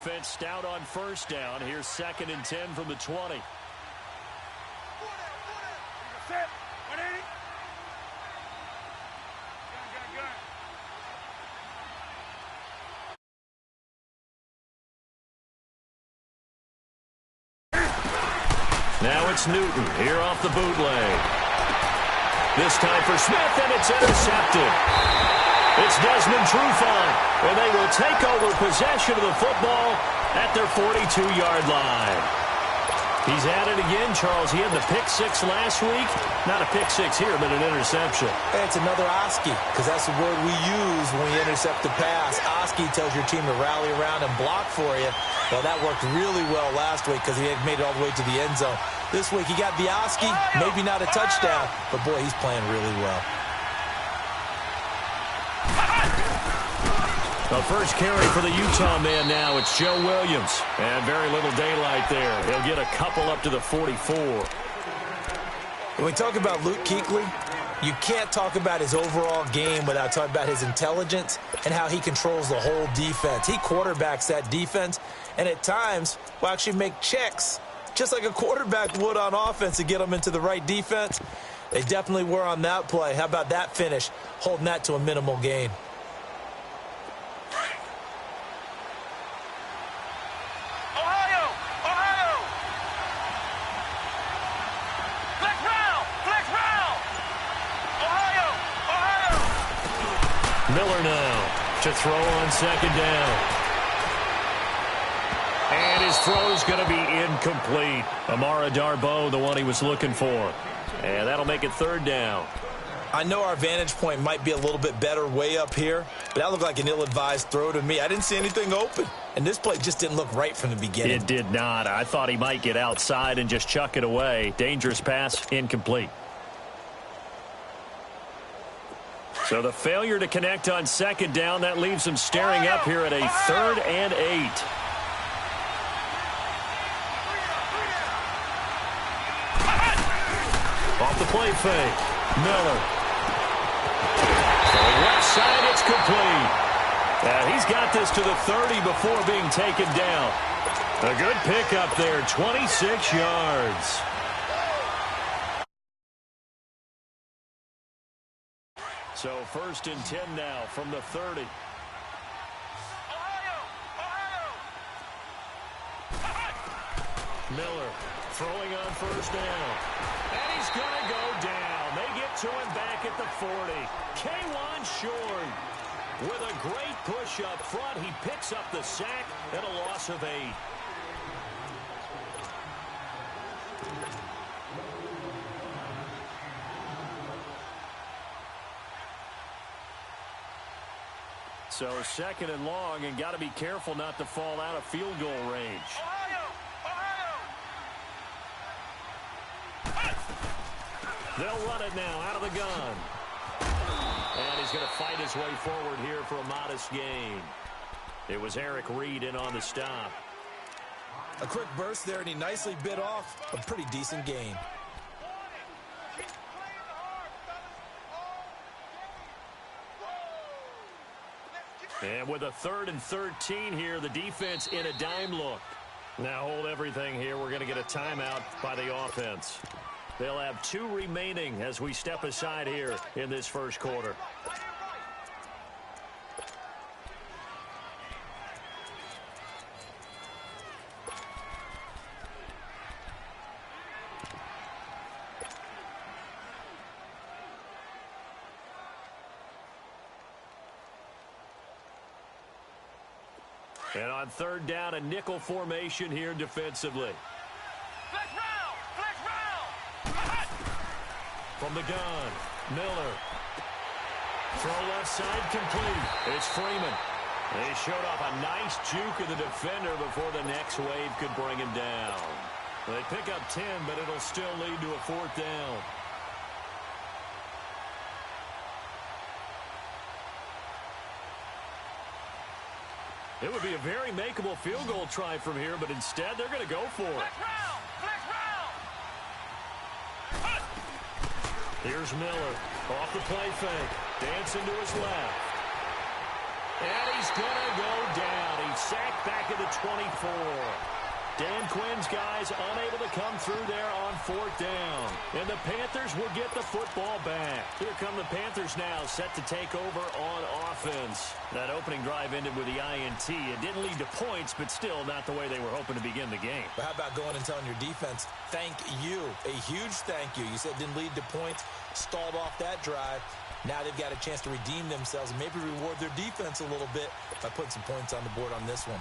Defense stout on first down. Here's 2nd and 10 from the 20. Now it's Newton here off the bootleg. This time for Smith, and it's intercepted. It's Desmond Trufant, and they will take over possession of the football at their 42-yard line. He's at it again, Charles. He had the pick six last week. Not a pick six here, but an interception. Hey, it's another Oski, because that's the word we use when we intercept the pass. Oski tells your team to rally around and block for you. Well, that worked really well last week because he had made it all the way to the end zone. This week he got the Oski, maybe not a touchdown, but boy, he's playing really well. The first carry for the Utah man now. It's Joe Williams. And very little daylight there. He'll get a couple up to the 44. When we talk about Luke Kuechly, you can't talk about his overall game without talking about his intelligence and how he controls the whole defense. He quarterbacks that defense, and at times will actually make checks, just like a quarterback would on offense to get them into the right defense. They definitely were on that play. How about that finish, holding that to a minimal gain? Miller now to throw on 2nd down. And his throw's going to be incomplete. Amara Darboh, the one he was looking for. And that'll make it 3rd down. I know our vantage point might be a little bit better way up here, but that looked like an ill-advised throw to me. I didn't see anything open, and this play just didn't look right from the beginning. It did not. I thought he might get outside and just chuck it away. Dangerous pass, incomplete. So the failure to connect on 2nd down, that leaves him staring up here at a 3rd and 8. Off the play fake. Miller. For the left side, it's complete. He's got this to the 30 before being taken down. A good pickup there, 26 yards. So 1st and 10 now from the 30. Miller throwing on 1st down. And he's going to go down. They get to him back at the 40. K'Wan Short with a great push up front. He picks up the sack and a loss of 8. So 2nd and long, and got to be careful not to fall out of field goal range. They'll run it now out of the gun. And he's going to fight his way forward here for a modest gain. It was Eric Reed in on the stop. A quick burst there, and he nicely bit off a pretty decent gain. And with a 3rd and 13 here, the defense in a dime look. Now hold everything here. We're going to get a timeout by the offense. They'll have 2 remaining as we step aside here in this 1st quarter. And on 3rd down, a nickel formation here defensively. From the gun, Miller. Throw left side complete. It's Freeman. They showed off a nice juke of the defender before the next wave could bring him down. They pick up 10, but it'll still lead to a 4th down. It would be a very makeable field goal try from here, but instead they're going to go for it. Here's Miller off the play fake. Dancing to his left. And he's going to go down. He's sacked back at the 24. Dan Quinn's guys unable to come through there on 4th down. And the Panthers will get the football back. Here come the Panthers now, set to take over on offense. That opening drive ended with the INT. It didn't lead to points, but still not the way they were hoping to begin the game. But how about going and telling your defense, thank you, a huge thank you. You said it didn't lead to points, stalled off that drive. Now they've got a chance to redeem themselves and maybe reward their defense a little bit by putting some points on the board on this one.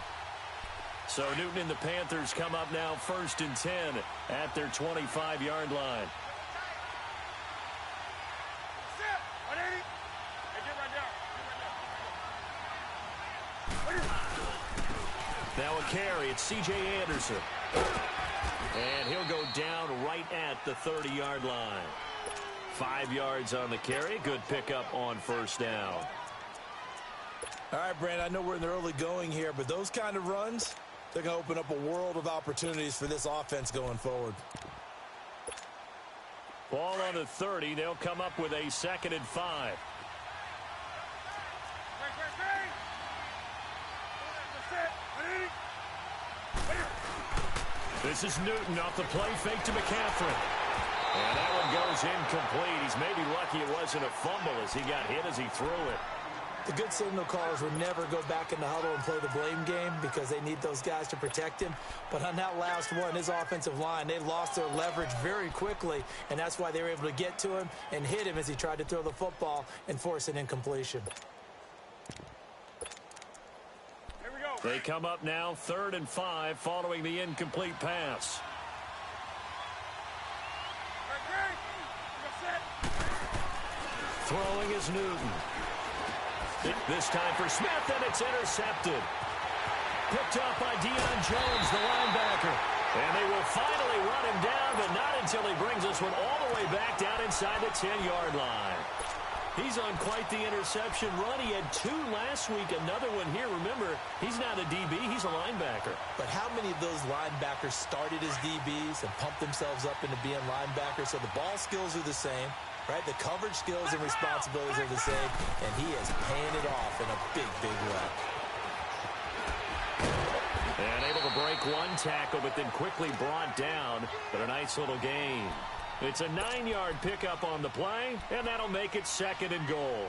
So Newton and the Panthers come up now 1st and 10 at their 25-yard line. Now a carry. It's C.J. Anderson. And he'll go down right at the 30-yard line. 5 yards on the carry. Good pickup on 1st down. All right, Brandon, I know we're in the early going here, but those kind of runs, they're going to open up a world of opportunities for this offense going forward. Ball on the 30. They'll come up with a 2nd and 5. This is Newton off the play fake to McCaffrey. And that one goes incomplete. He's maybe lucky it wasn't a fumble as he got hit as he threw it. The good signal callers would never go back in the huddle and play the blame game because they need those guys to protect him. But on that last one, his offensive line, they lost their leverage very quickly, and that's why they were able to get to him and hit him as he tried to throw the football and force an incompletion. Here we go. They come up now 3rd and 5 following the incomplete pass. Throwing is Newton. This time for Smith, and it's intercepted. Picked up by Deion Jones, the linebacker. And they will finally run him down, but not until he brings this one all the way back down inside the 10-yard line. He's on quite the interception run. He had 2 last week, another one here. Remember, he's not a DB, he's a linebacker. But how many of those linebackers started as DBs and pumped themselves up into being linebackers? So the ball skills are the same. Right, the coverage skills and responsibilities are the same, and he is paying it off in a big, big way. And able to break one tackle, but then quickly brought down, but a nice little gain. It's a 9-yard pickup on the play, and that'll make it 2nd and goal.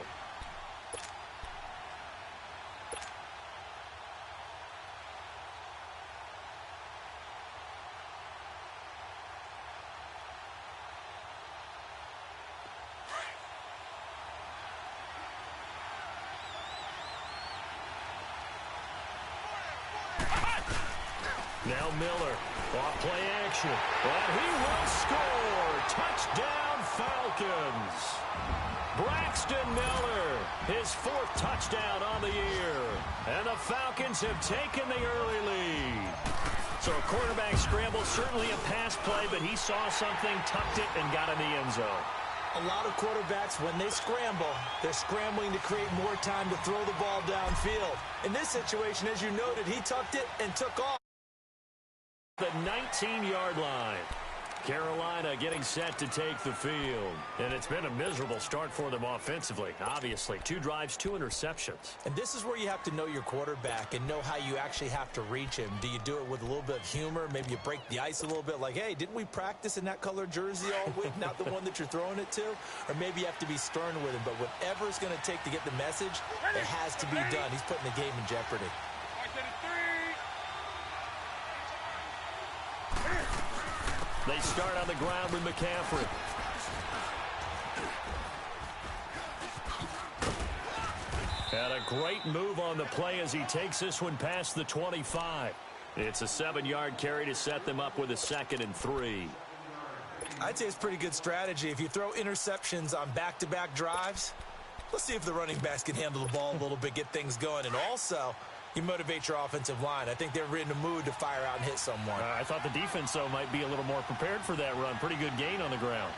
Now Miller, off play action, and he will score. Touchdown, Falcons. Braxton Miller, his 4th touchdown on the year. And the Falcons have taken the early lead. So a quarterback scramble, certainly a pass play, but he saw something, tucked it, and got in the end zone. A lot of quarterbacks, when they scramble, they're scrambling to create more time to throw the ball downfield. In this situation, as you noted, he tucked it and took off. The 19-yard line. Carolina getting set to take the field. And it's been a miserable start for them offensively, obviously. 2 drives, 2 interceptions. And this is where you have to know your quarterback and know how you actually have to reach him. Do you do it with a little bit of humor? Maybe you break the ice a little bit like, hey, didn't we practice in that color jersey all week, not the one that you're throwing it to? Or maybe you have to be stern with him. But whatever it's going to take to get the message, it has to be done. He's putting the game in jeopardy. They start on the ground with McCaffrey. And a great move on the play as he takes this one past the 25. It's a 7-yard carry to set them up with a 2nd and 3. I'd say it's pretty good strategy. If you throw interceptions on back-to-back drives, let's see if the running backs can handle the ball a little bit, get things going. And also, you motivate your offensive line. I think they're in the mood to fire out and hit someone. I thought the defense, though, might be a little more prepared for that run. Pretty good gain on the ground.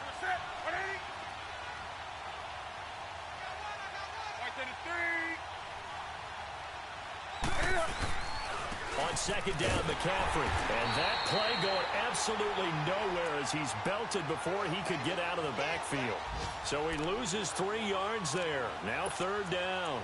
On 2nd down, McCaffrey. And that play going absolutely nowhere as he's belted before he could get out of the backfield. So he loses 3 yards there. Now 3rd down.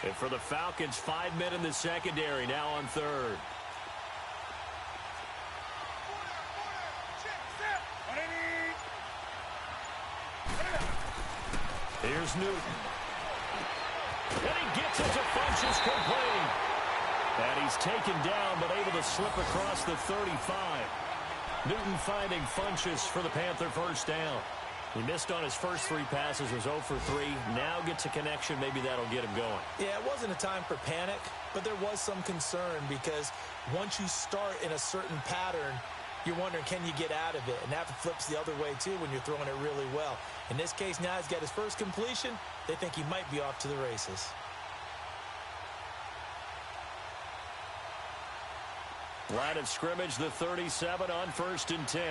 And for the Falcons, 5 men in the secondary, now on third. Here's Newton. And he gets it to Funchess complete. And he's taken down, but able to slip across the 35. Newton finding Funchess for the Panther first down. He missed on his first 3 passes, was 0 for 3. Now gets a connection. Maybe that'll get him going. Yeah, it wasn't a time for panic, but there was some concern because once you start in a certain pattern, you're wondering, can you get out of it? And that flips the other way, too, when you're throwing it really well. In this case, now he's got his first completion. They think he might be off to the races. Line of scrimmage, the 37 on 1st and 10.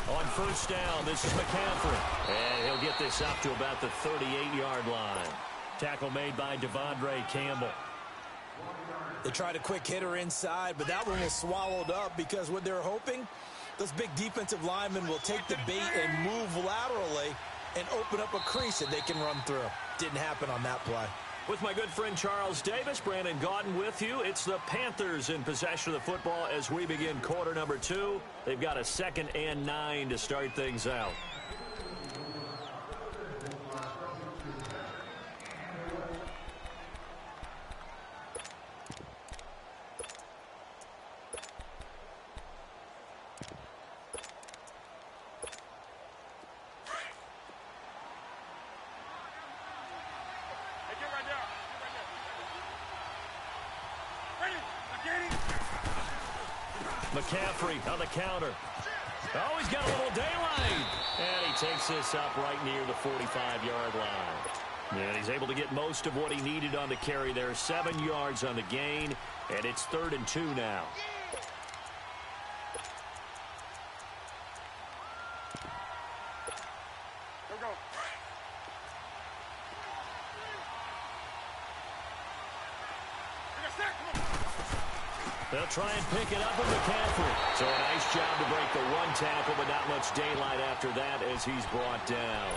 On first down, this is McCaffrey. And he'll get this up to about the 38-yard line. Tackle made by Devondre Campbell. They tried a quick hitter inside, but that one was swallowed up because what they're hoping, those big defensive linemen will take the bait and move laterally and open up a crease that they can run through. Didn't happen on that play. With my good friend Charles Davis, Brandon Gaudin with you. It's the Panthers in possession of the football as we begin quarter number 2. They've got a 2nd and 9 to start things out. McCaffrey on the counter. Oh, he's got a little daylight. And he takes this up right near the 45-yard line. And he's able to get most of what he needed on the carry there. 7 yards on the gain, and it's 3rd and 2 now. They'll try and pick it up with McCaffrey. So a nice job to break the 1 tackle, but not much daylight after that as he's brought down.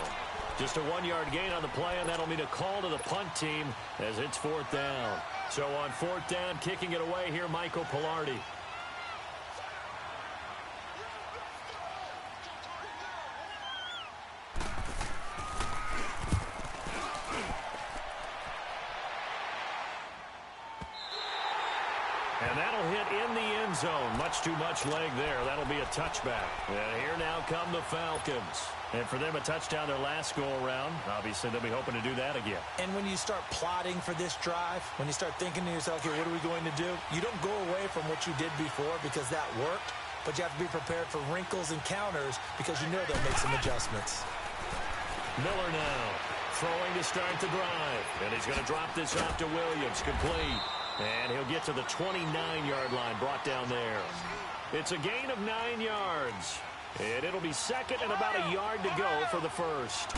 Just a 1-yard gain on the play, and that'll mean a call to the punt team as it's 4th down. So on 4th down, kicking it away here, Michael Pilardi. And that'll hit in the end zone. Much too much leg there. That'll be a touchback. And here now come the Falcons. And for them, a touchdown their last go-around. Obviously, they'll be hoping to do that again. And when you start plotting for this drive, when you start thinking to yourself, okay, what are we going to do? You don't go away from what you did before because that worked, but you have to be prepared for wrinkles and counters because you know they'll make some adjustments. Miller now throwing to start the drive. And he's going to drop this off to Williams. Complete. And he'll get to the 29-yard line, brought down there. It's a gain of 9 yards. And it'll be 2nd and about a yard to go for the first.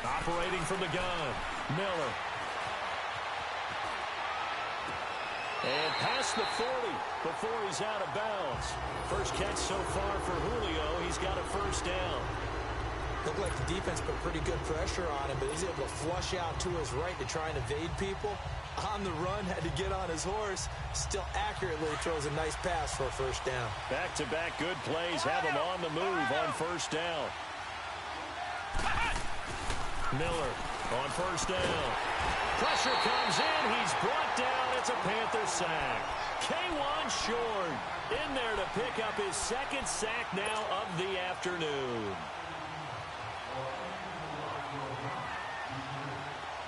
Operating from the gun, Miller. And past the 40 before he's out of bounds. First catch so far for Julio. He's got a first down. Looked like the defense put pretty good pressure on him, but he's able to flush out to his right to try and evade people. On the run, had to get on his horse. Still accurately throws a nice pass for a first down. Back-to-back good plays have him on the move on first down. Miller on first down. Pressure comes in. He's brought down. It's a Panther sack. K1 Short in there to pick up his 2nd sack now of the afternoon.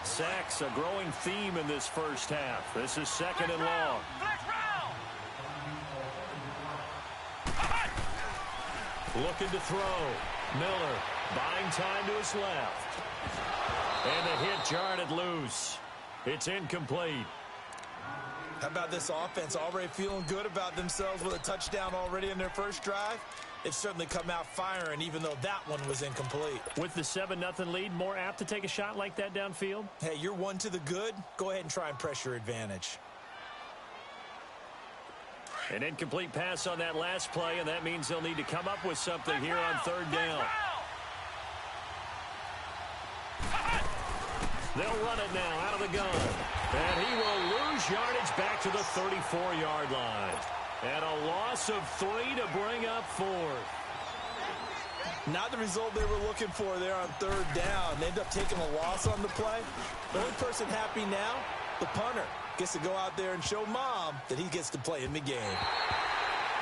Sacks, a growing theme in this first half. This is 2nd and long. Looking to throw. Miller buying time to his left. And the hit jarred it loose. It's incomplete. How about this offense already feeling good about themselves with a touchdown already in their first drive? They've certainly come out firing, even though that one was incomplete. With the 7-0 lead, more apt to take a shot like that downfield? Hey, you're one to the good. Go ahead and try and press your advantage. An incomplete pass on that last play, and that means they'll need to come up with something here on third down. They'll run it now out of the gun. And he will lose yardage back to the 34-yard line. And a loss of 3 to bring up 4th. Not the result they were looking for there on third down. They end up taking a loss on the play. The only person happy now, the punter, gets to go out there and show Mom that he gets to play in the game.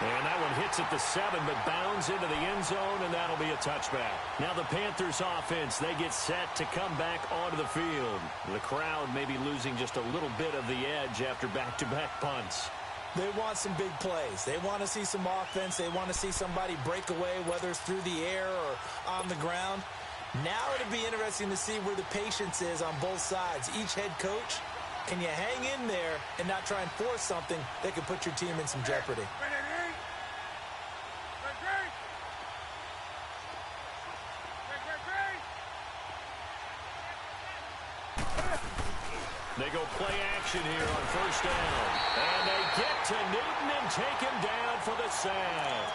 And that one hits at the 7, but bounds into the end zone, and that'll be a touchback. Now the Panthers offense, they get set to come back onto the field. The crowd may be losing just a little bit of the edge after back-to-back punts. They want some big plays. They want to see some offense. They want to see somebody break away, whether it's through the air or on the ground. Now it'll be interesting to see where the patience is on both sides. Each head coach, can you hang in there and not try and force something that could put your team in some jeopardy? They go play action here on first down. And they get to Newton and take him down for the sack.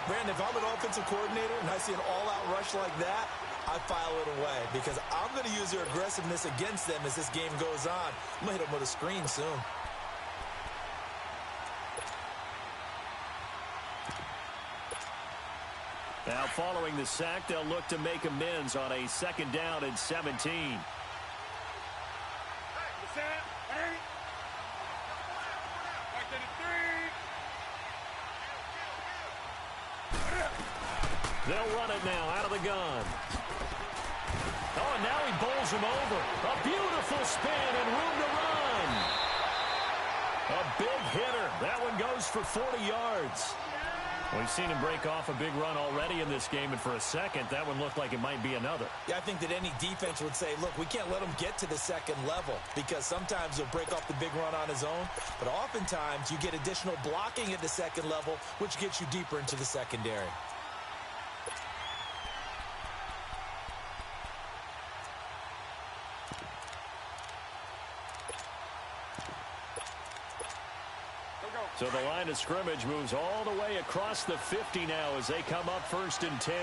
Brandon, if I'm an offensive coordinator and I see an all-out rush like that, I file it away because I'm going to use their aggressiveness against them as this game goes on. I'm going to hit them with a screen soon. Now following the sack, they'll look to make amends on a second down and 17. They'll run it now out of the gun. Oh, and now he bowls him over. A beautiful spin and room to run. A big hitter. That one goes for 40 yards. We've seen him break off a big run already in this game, and for a second, that one looked like it might be another. Yeah, I think that any defense would say, look, we can't let him get to the second level because sometimes he'll break off the big run on his own, but oftentimes you get additional blocking at the second level, which gets you deeper into the secondary. So the line of scrimmage moves all the way across the 50 now as they come up first and 10.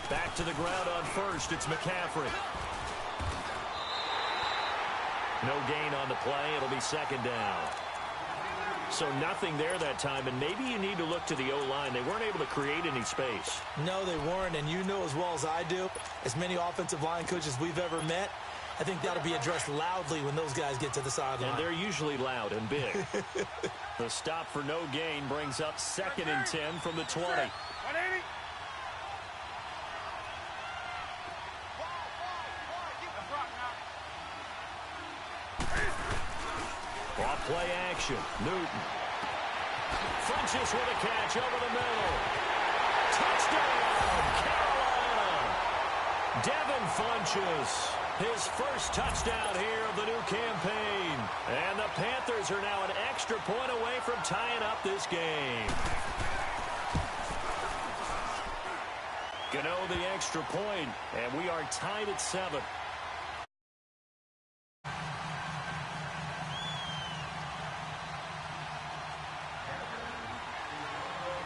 Back to the ground on first. It's McCaffrey. No gain on the play. It'll be second down. So nothing there that time, and maybe you need to look to the O-line. They weren't able to create any space. No, they weren't, and you know as well as I do, as many offensive line coaches we've ever met, I think that'll be addressed loudly when those guys get to the sideline. And they're usually loud and big. The stop for no gain brings up second and 10 from the 20. 180. Off play action. Newton. Funches with a catch over the middle. Touchdown, Carolina. Devin Funches. His first touchdown here of the new campaign. And the Panthers are now an extra point away from tying up this game. Gano the extra point, and we are tied at 7.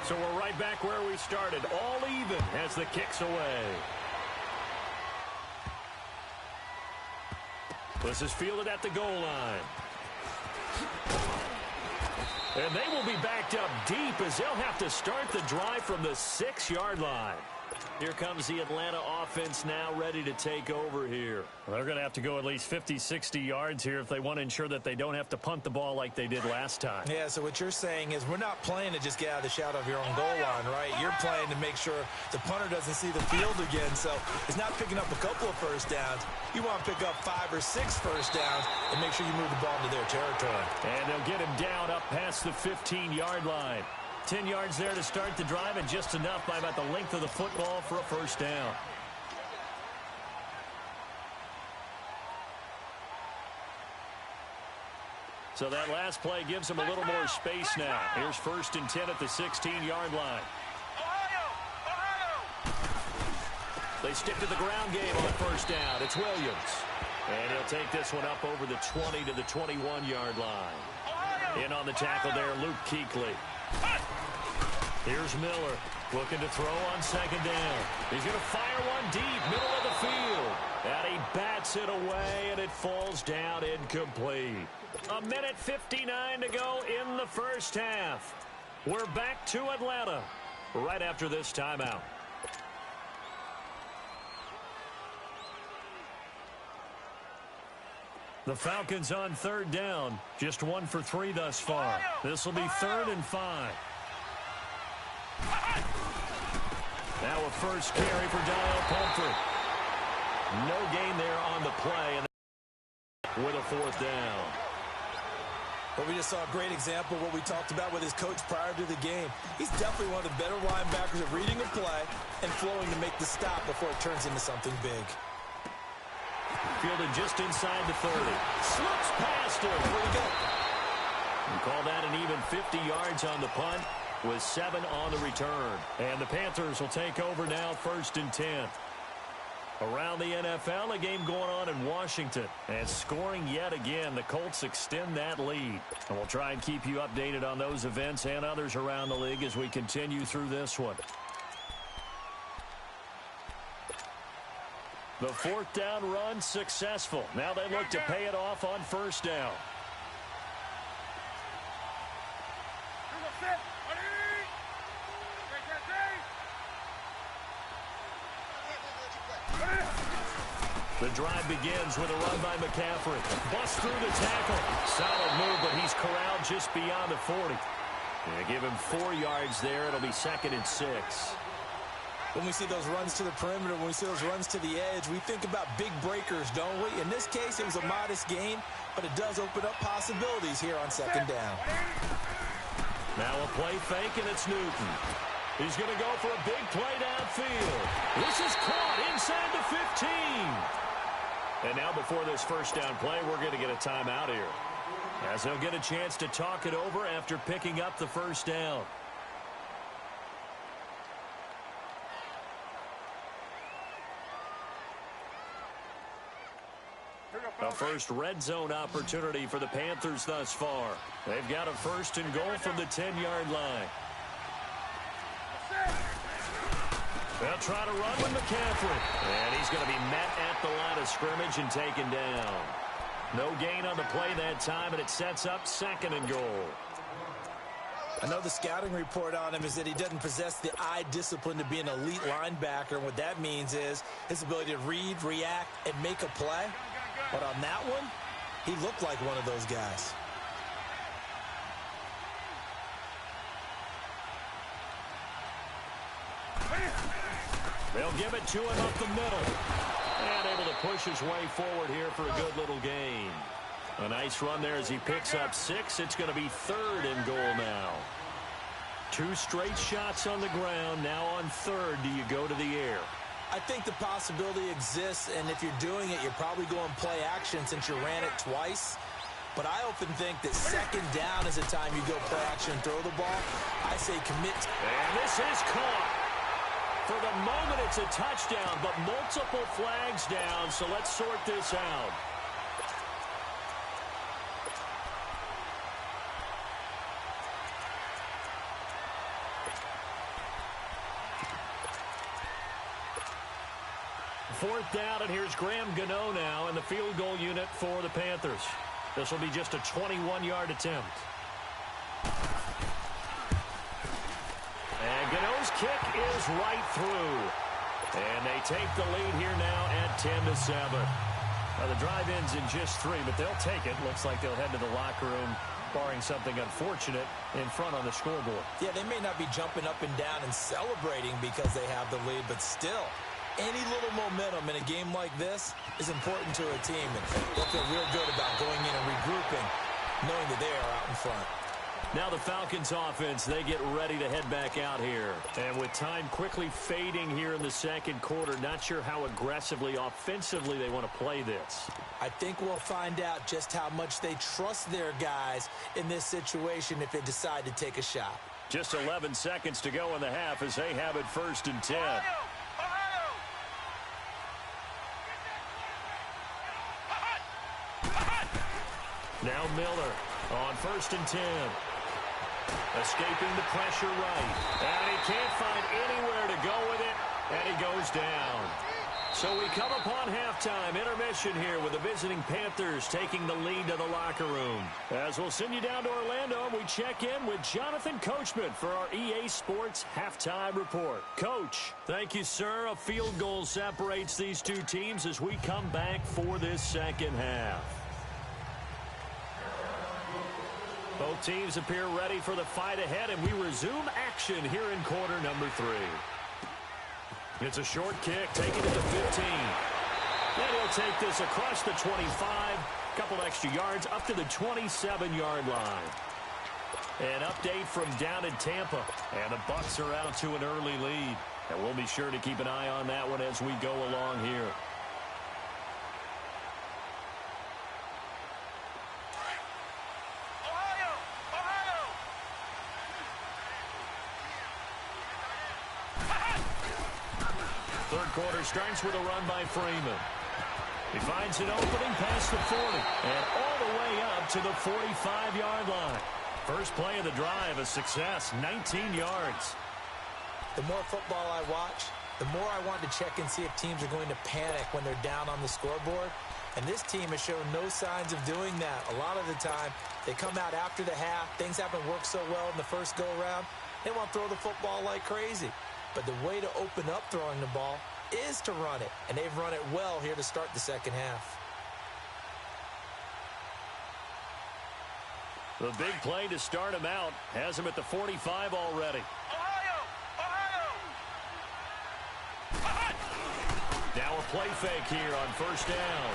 So we're right back where we started, all even as the kick's away. This is fielded at the goal line. And they will be backed up deep as they'll have to start the drive from the 6-yard line. Here comes the Atlanta offense now ready to take over here. Well, they're going to have to go at least 50, 60 yards here if they want to ensure that they don't have to punt the ball like they did last time. Yeah, so what you're saying is we're not playing to just get out of the shadow of your own goal line, right? You're playing to make sure the punter doesn't see the field again. So it's not picking up a couple of first downs. You want to pick up 5 or 6 first downs and make sure you move the ball into their territory. And they'll get him down up past the 15-yard line. 10 yards there to start the drive, and just enough by about the length of the football for a first down. So that last play gives them a little more space now. Here's first and 10 at the 16-yard line. They stick to the ground game on first down. It's Williams. And he'll take this one up over the 20 to the 21-yard line. In on the tackle there, Luke Kuechly. Here's Miller looking to throw on second down. He's going to fire one deep, middle of the field. And he bats it away, and it falls down incomplete. 1:59 to go in the first half. We're back to Atlanta right after this timeout. The Falcons on third down. Just 1 for 3 thus far. This will be 3rd and 5. Now a first carry for Dial Pumford. No gain there on the play. And with a 4th down. Well, we just saw a great example of what we talked about with his coach prior to the game. He's definitely one of the better linebackers at reading a play and flowing to make the stop before it turns into something big. Fielded just inside the 30. Slips past him. Here we go. You call that an even 50 yards on the punt with 7 on the return. And the Panthers will take over now, 1st and 10. Around the NFL, a game going on in Washington. And scoring yet again, the Colts extend that lead. And we'll try and keep you updated on those events and others around the league as we continue through this one. The 4th down run successful. Now they look to pay it off on 1st down. The drive begins with a run by McCaffrey. Busts through the tackle. Solid move, but he's corralled just beyond the 40. They give him 4 yards there. It'll be 2nd and 6. When we see those runs to the perimeter, when we see those runs to the edge, we think about big breakers, don't we? In this case, it was a modest gain, but it does open up possibilities here on 2nd down. Now a play fake, and it's Newton. He's going to go for a big play downfield. This is caught inside the 15. And now before this 1st down play, we're going to get a timeout here, as they'll get a chance to talk it over after picking up the 1st down. A first red zone opportunity for the Panthers thus far. They've got a 1st and goal from the 10-yard line. They'll try to run with McCaffrey. And he's going to be met at the line of scrimmage and taken down. No gain on the play that time, and it sets up 2nd and goal. I know the scouting report on him is that he doesn't possess the eye discipline to be an elite linebacker. And what that means is his ability to read, react, and make a play. But on that one, he looked like one of those guys. They'll give it to him up the middle. And able to push his way forward here for a good little gain. A nice run there as he picks up 6. It's going to be 3rd and goal now. 2 straight shots on the ground. Now on 3rd, do you go to the air? I think the possibility exists, and if you're doing it, you're probably going play action since you ran it twice. But I often think that 2nd down is the time you go play action and throw the ball. I say commit. And this is caught. For the moment, it's a touchdown, but multiple flags down, so let's sort this out. Fourth down, and here's Graham Gano now in the field goal unit for the Panthers. This will be just a 21-yard attempt. And Gano's kick is right through. And they take the lead here now at 10-7. Now the drive ends in just 3, but they'll take it. Looks like they'll head to the locker room, barring something unfortunate, in front on the scoreboard. Yeah, they may not be jumping up and down and celebrating because they have the lead, but still, any little momentum in a game like this is important to a team, and they'll feel real good about going in and regrouping, knowing that they are out in front. Now the Falcons offense, they get ready to head back out here. And with time quickly fading here in the second quarter, not sure how aggressively, offensively they want to play this. I think we'll find out just how much they trust their guys in this situation if they decide to take a shot. Just 11 seconds to go in the half as they have it 1st and 10. Now Miller on 1st and 10. Escaping the pressure right. And he can't find anywhere to go with it, and he goes down. So we come upon halftime, intermission here with the visiting Panthers taking the lead to the locker room. As we'll send you down to Orlando, we check in with Jonathan Coachman for our EA Sports Halftime Report. Coach, thank you, sir. A field goal separates these two teams as we come back for this second half. Both teams appear ready for the fight ahead, and we resume action here in quarter number 3. It's a short kick, taking it to 15. And he'll take this across the 25, a couple extra yards, up to the 27-yard line. An update from down in Tampa, and the Bucs are out to an early lead. And we'll be sure to keep an eye on that one as we go along here. Third quarter starts with a run by Freeman. He finds an opening past the 40 and all the way up to the 45-yard line. First play of the drive, a success, 19 yards. The more football I watch, the more I want to check and see if teams are going to panic when they're down on the scoreboard. And this team has shown no signs of doing that. A lot of the time, they come out after the half. Things haven't worked so well in the first go-around. They want to throw the football like crazy. But the way to open up throwing the ball is to run it. And they've run it well here to start the second half. The big play to start him out has him at the 45 already. Now a play fake here on first down.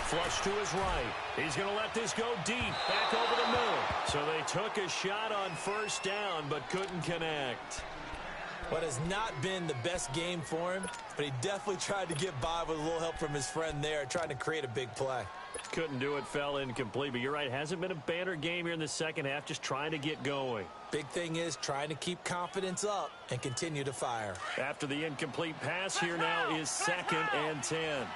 Flush to his right. He's going to let this go deep, back over the middle. So they took a shot on first down, but couldn't connect. What has not been the best game for him, but he definitely tried to get by with a little help from his friend there, trying to create a big play. Couldn't do it, fell incomplete, but you're right, hasn't been a banner game here in the second half, just trying to get going. Big thing is trying to keep confidence up and continue to fire. After the incomplete pass, here now is 2nd and 10.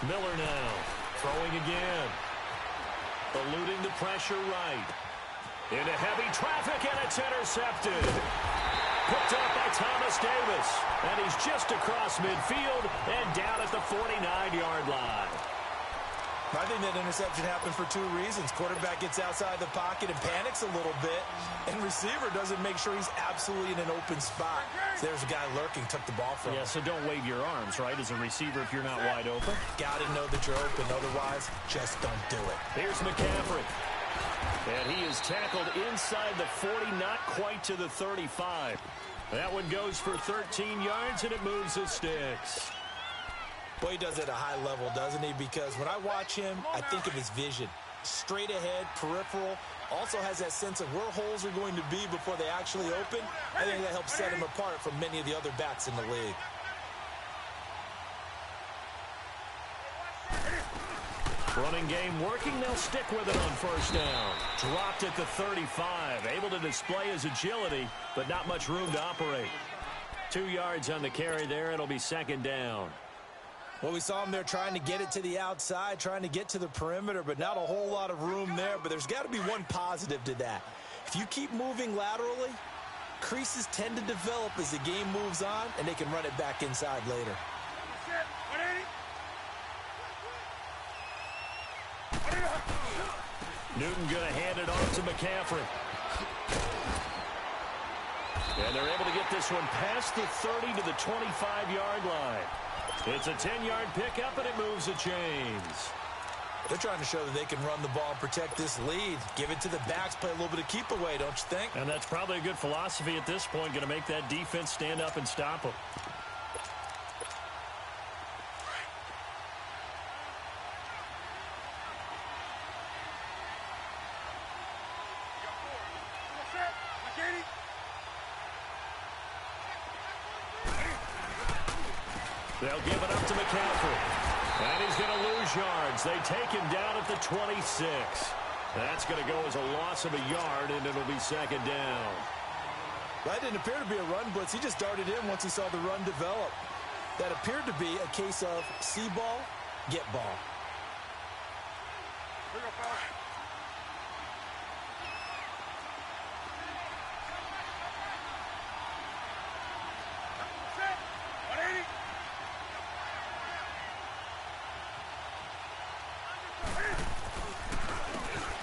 Miller now, throwing again. Eluding the pressure right. Into heavy traffic, and it's intercepted. Picked up by Thomas Davis. And he's just across midfield and down at the 49-yard line. I think that interception happened for two reasons. Quarterback gets outside the pocket and panics a little bit, and receiver doesn't make sure he's absolutely in an open spot. So there's a guy lurking, took the ball from him. Yeah, so don't wave your arms, right, as a receiver if you're not wide open. Got to know that you're open. Otherwise, just don't do it. Here's McCaffrey. And he is tackled inside the 40, not quite to the 35. That one goes for 13 yards, and it moves the sticks. Boy, he does it at a high level, doesn't he? Because when I watch him, I think of his vision. Straight ahead, peripheral. Also has that sense of where holes are going to be before they actually open. I think that helps set him apart from many of the other backs in the league. Running game working. They'll stick with it on first down. Dropped at the 35. Able to display his agility, but not much room to operate. 2 yards on the carry there. It'll be 2nd down. Well, we saw him there trying to get it to the outside, trying to get to the perimeter, but not a whole lot of room there. But there's got to be one positive to that. If you keep moving laterally, creases tend to develop as the game moves on, and they can run it back inside later. Newton going to hand it off to McCaffrey. And they're able to get this one past the 30 to the 25-yard line. It's a 10-yard pickup, and it moves the chains. They're trying to show that they can run the ball and protect this lead. Give it to the backs, play a little bit of keep away, don't you think? And that's probably a good philosophy at this point, going to make that defense stand up and stop them. They'll give it up to McCaffrey. And he's going to lose yards. They take him down at the 26. That's going to go as a loss of a yard, and it'll be 2nd down. That didn't appear to be a run blitz. He just darted in once he saw the run develop. That appeared to be a case of see ball, get ball. Here we go, fellas. Set. 180.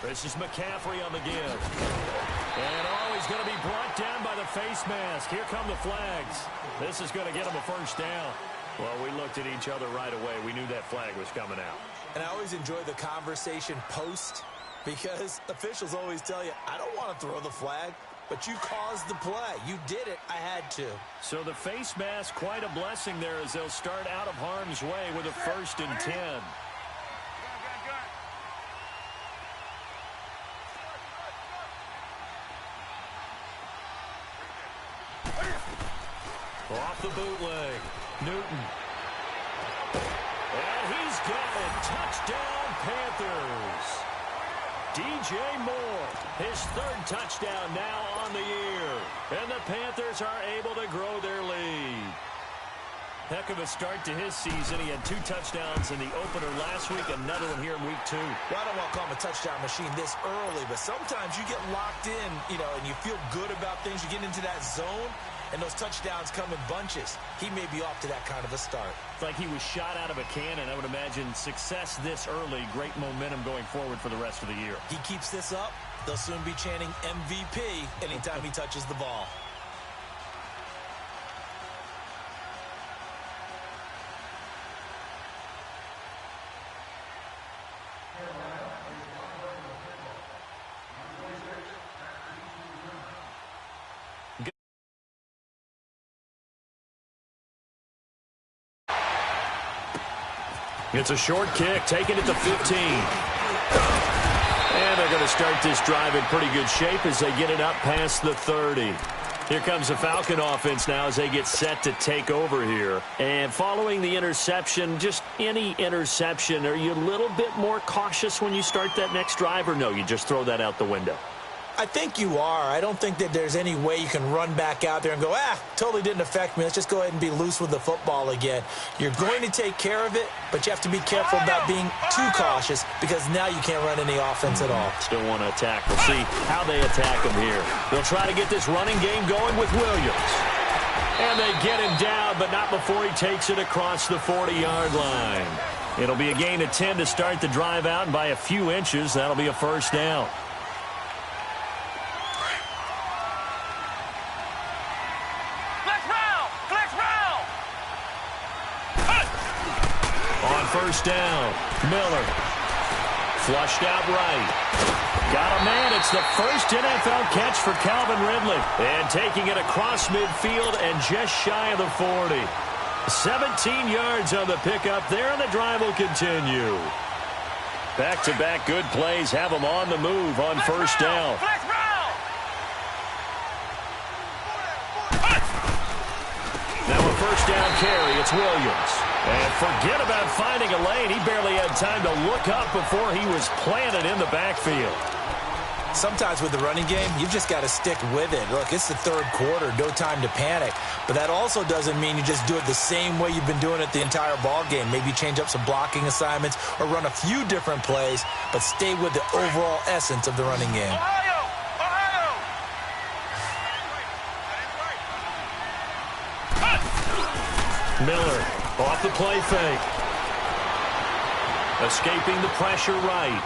This is McCaffrey on the give. And he's going to be brought down by the face mask. Here come the flags. This is going to get him a first down. Well, we looked at each other right away. We knew that flag was coming out. And I always enjoy the conversation post because officials always tell you, I don't want to throw the flag, but you caused the play. You did it. I had to. So the face mask, quite a blessing there as they'll start out of harm's way with a 1st and 10. Off the bootleg, Newton. And he's got it. Touchdown, Panthers. DJ Moore, his 3rd touchdown now on the year. And the Panthers are able to grow their lead. Heck of a start to his season. He had 2 touchdowns in the opener last week, another one here in week 2. Well, I don't want to call him a touchdown machine this early, but sometimes you get locked in, and you feel good about things. You get into that zone, and those touchdowns come in bunches. He may be off to that kind of a start. It's like he was shot out of a cannon. I would imagine success this early, great momentum going forward for the rest of the year. He keeps this up, they'll soon be chanting MVP anytime he touches the ball. It's a short kick, taking it to 15. And they're going to start this drive in pretty good shape as they get it up past the 30. Here comes the Falcon offense now as they get set to take over here. And following the interception, just any interception, are you a little bit more cautious when you start that next drive, or no, you just throw that out the window? I think you are. I don't think that there's any way you can run back out there and go, totally didn't affect me. Let's just go ahead and be loose with the football again. You're going to take care of it, but you have to be careful about being too cautious because now you can't run any offense at all. Still want to attack. We'll see how they attack him here. They'll try to get this running game going with Williams. And they get him down, but not before he takes it across the 40-yard line. It'll be a gain of 10 to start the drive out, and by a few inches, that'll be a first down. First down, Miller. Flushed out right. Got a man. It's the first NFL catch for Calvin Ridley. And taking it across midfield and just shy of the 40. 17 yards on the pickup there, and the drive will continue. Back-to-back good plays have them on the move on first down. Now a first down carry. It's Williams. And forget about finding a lane. He barely had time to look up before he was planted in the backfield. Sometimes with the running game, you've just got to stick with it. Look, it's the 3rd quarter, no time to panic. But that also doesn't mean you just do it the same way you've been doing it the entire ball game. Maybe change up some blocking assignments or run a few different plays, but stay with the overall essence of the running game. Miller off the play fake. Escaping the pressure right.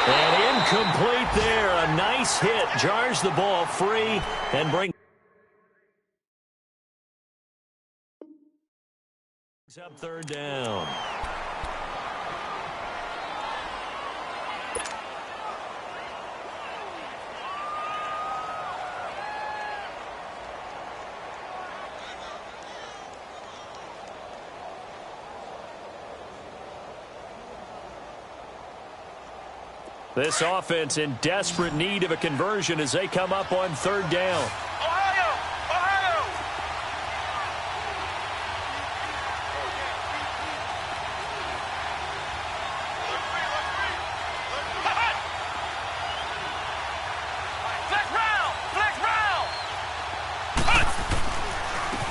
And incomplete there. A nice hit. Jars the ball free and brings up 3rd down. This offense in desperate need of a conversion as they come up on 3rd down.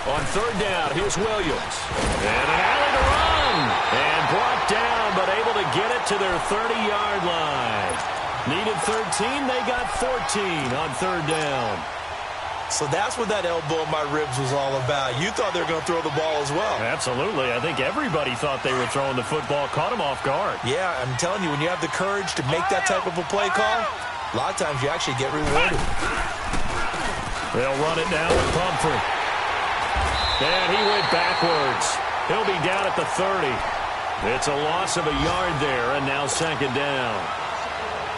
On third down. Here's Williams. And an alley to run. And brought down, but able to get it to their 30-yard line. Needed 13. They got 14 on third down. So that's what that elbow in my ribs was all about. You thought they were going to throw the ball as well. Absolutely. I think everybody thought they were throwing the football. Caught him off guard. Yeah, I'm telling you, when you have the courage to make that type of a play call, a lot of times you actually get rewarded. They'll run it now with Pumphrey. And he went backwards. He'll be down at the 30. It's a loss of a yard there, and now second down.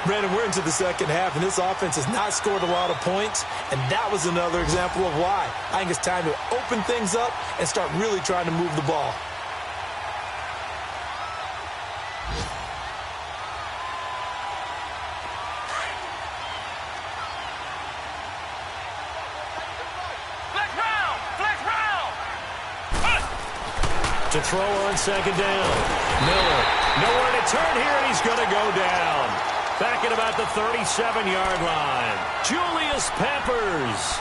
Brandon, we're into the second half, and this offense has not scored a lot of points, and that was another example of why. I think it's time to open things up and start really trying to move the ball. To throw on second down. Miller. Nowhere to turn here, and he's going to go down. Back at about the 37-yard line. Julius Peppers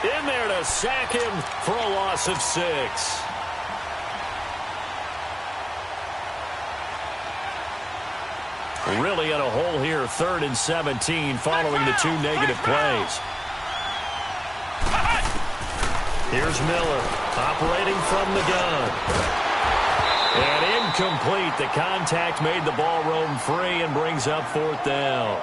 in there to sack him for a loss of 6. Really in a hole here, 3rd and 17 following the 2 negative plays. Here's Miller operating from the gun. And incomplete. The contact made the ball roam free and brings up 4th down.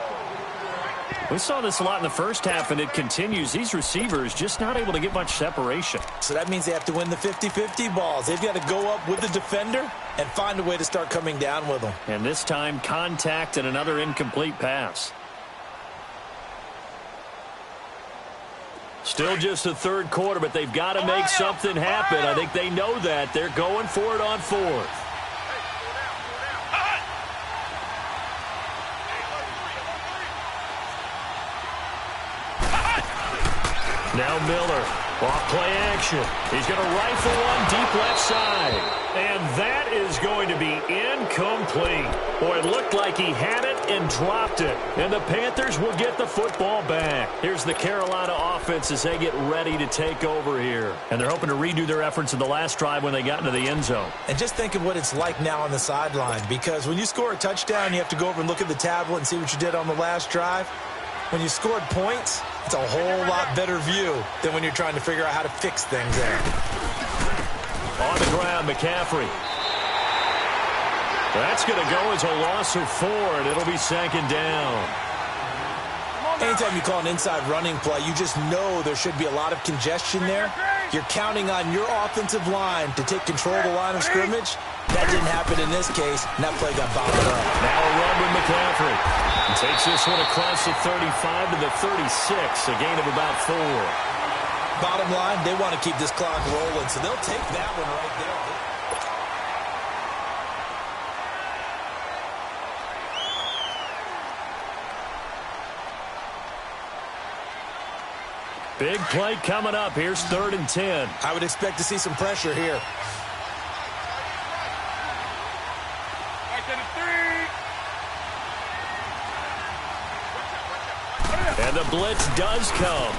We saw this a lot in the first half, and it continues. These receivers just not able to get much separation. So that means they have to win the 50-50 balls. They've got to go up with the defender and find a way to start coming down with them. And this time, contact and another incomplete pass. Still just the third quarter, but they've got to make something happen. I think they know that. They're going for it on 4th. Now Miller, off play action. He's going to rifle one deep left side. And that is going to be incomplete. Boy, it looked like he had it and dropped it. And the Panthers will get the football back. Here's the Carolina offense as they get ready to take over here. And they're hoping to redo their efforts in the last drive when they got into the end zone. And just think of what it's like now on the sideline. Because when you score a touchdown, you have to go over and look at the tablet and see what you did on the last drive. When you scored points, it's a whole lot better view than when you're trying to figure out how to fix things there. On the ground, McCaffrey. That's going to go as a loss of 4, and it'll be second down. Anytime you call an inside running play, you just know there should be a lot of congestion there. You're counting on your offensive line to take control of the line of scrimmage. That didn't happen in this case, and that play got bottled up. Now a run with McCaffrey. He takes this one across the 35 to the 36, a gain of about 4. Bottom line, they want to keep this clock rolling, so they'll take that one right there. Big play coming up. Here's 3rd and 10. I would expect to see some pressure here. And the blitz does come.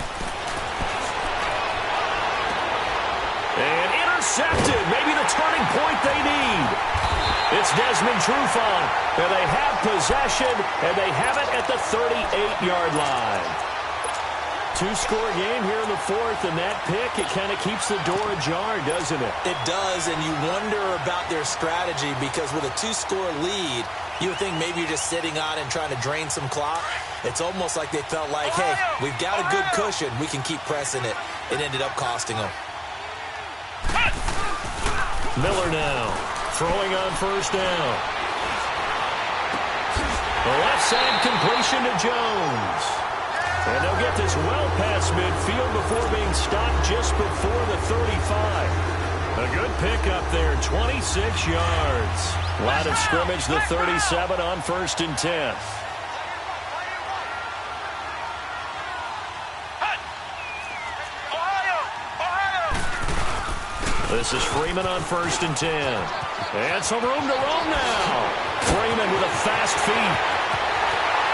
And intercepted. Maybe the turning point they need. It's Desmond Trufant. And they have possession, and they have it at the 38-yard line. 2-score game here in the 4th, and that pick, it kind of keeps the door ajar, doesn't it? It does, and you wonder about their strategy because with a 2-score lead, you would think maybe you're just sitting on and trying to drain some clock. It's almost like they felt like, hey, we've got a good cushion. We can keep pressing it. It ended up costing them. Miller now throwing on 1st down. The left side completion to Jones. And they'll get this well past midfield before being stopped just before the 35. A good pickup there, 26 yards. Line of scrimmage, the 37 on 1st and 10. This is Freeman on 1st and 10. And some room to roam now. Freeman with a fast feet.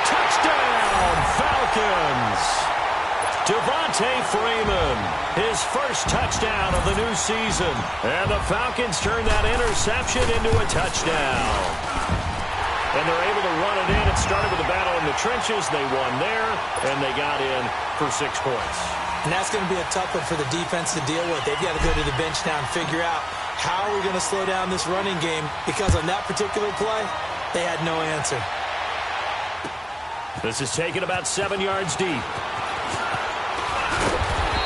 Touchdown, Falcons. Devontae Freeman, his first touchdown of the new season. And the Falcons turn that interception into a touchdown. And they're able to run it in. It started with a battle in the trenches. They won there, and they got in for 6 points. And that's going to be a tough one for the defense to deal with. They've got to go to the bench now and figure out how are we going to slow down this running game, because on that particular play, they had no answer. This is taken about 7 yards deep.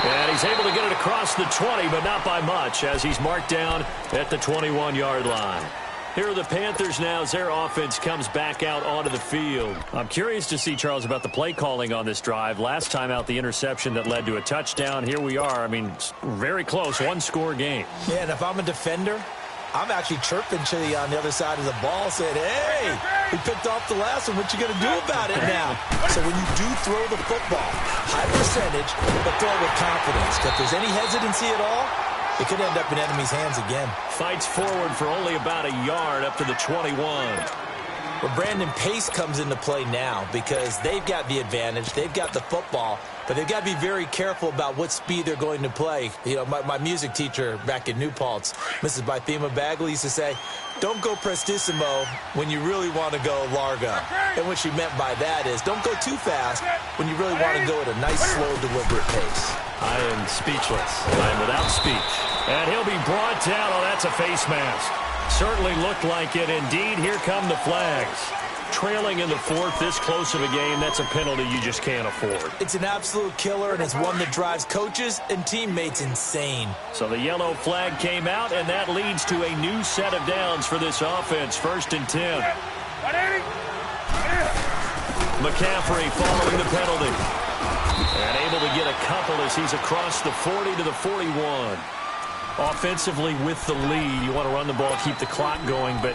And he's able to get it across the 20, but not by much, as he's marked down at the 21-yard line. Here are the Panthers now as their offense comes back out onto the field. I'm curious to see, Charles, about the play calling on this drive. Last time out, the interception that led to a touchdown. Here we are. I mean, very close, one-score game. Yeah, and if I'm a defender, I'm actually chirping to you on the other side of the ball, saying, hey, we picked off the last one. What you going to do about it now? So when you do throw the football, high percentage, but throw it with confidence. If there's any hesitancy at all, it could end up in enemy's hands again. Fights forward for only about a yard up to the 21. Well, Brandon, pace comes into play now because they've got the advantage. They've got the football, but they've got to be very careful about what speed they're going to play. You know, my music teacher back in New Paltz, Mrs. Bythema Bagley, used to say, don't go prestissimo when you really want to go largo. And what she meant by that is don't go too fast when you really want to go at a nice, slow, deliberate pace. I am speechless. I am without speech. And he'll be brought down. Oh, that's a face mask. Certainly looked like it. Indeed, here come the flags. Trailing in the 4th, this close of a game, that's a penalty you just can't afford. It's an absolute killer, and it's one that drives coaches and teammates insane. So the yellow flag came out, and that leads to a new set of downs for this offense. 1st and 10. McCaffrey following the penalty. And able to get a couple as he's across the 40 to the 41. Offensively with the lead, you want to run the ball, keep the clock going, but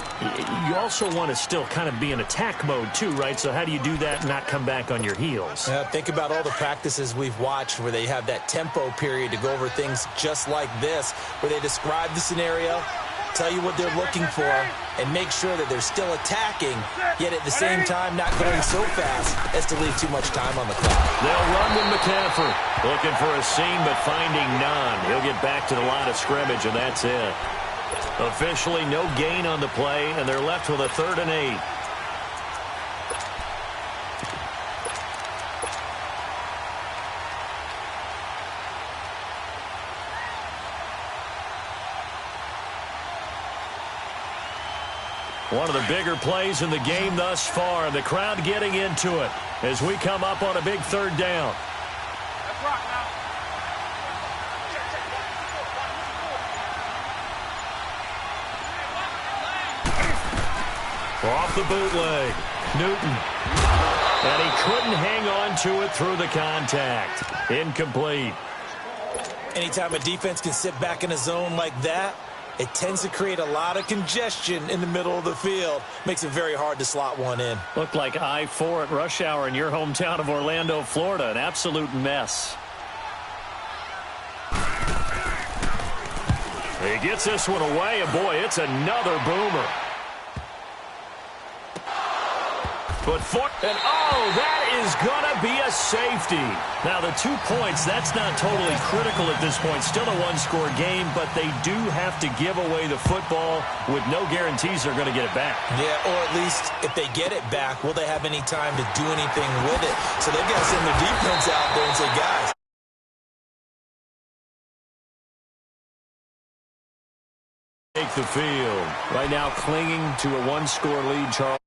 you also want to still kind of be in attack mode too, right? So how do you do that and not come back on your heels? Think about all the practices we've watched where they have that tempo period to go over things just like this, where they describe the scenario, tell you what they're looking for, and make sure that they're still attacking, yet at the same time not going so fast as to leave too much time on the clock. They'll run with McCaffrey. Looking for a seam, but finding none. He'll get back to the line of scrimmage, and that's it. Officially, no gain on the play, and they're left with a 3rd and 8. One of the bigger plays in the game thus far, and the crowd getting into it as we come up on a big 3rd down. Off the bootleg, Newton. And he couldn't hang on to it through the contact. Incomplete. Anytime a defense can sit back in a zone like that, it tends to create a lot of congestion in the middle of the field. Makes it very hard to slot one in. Looked like I-4 at rush hour in your hometown of Orlando, Florida. An absolute mess. He gets this one away, and boy, it's another boomer. But that is going to be a safety. Now, the 2 points, that's not totally critical at this point. Still a one-score game, but they do have to give away the football with no guarantees they're going to get it back. Yeah, or at least if they get it back, will they have any time to do anything with it? So they've got to send their defense out there and say, guys, take the field. Right now clinging to a one-score lead, Charles.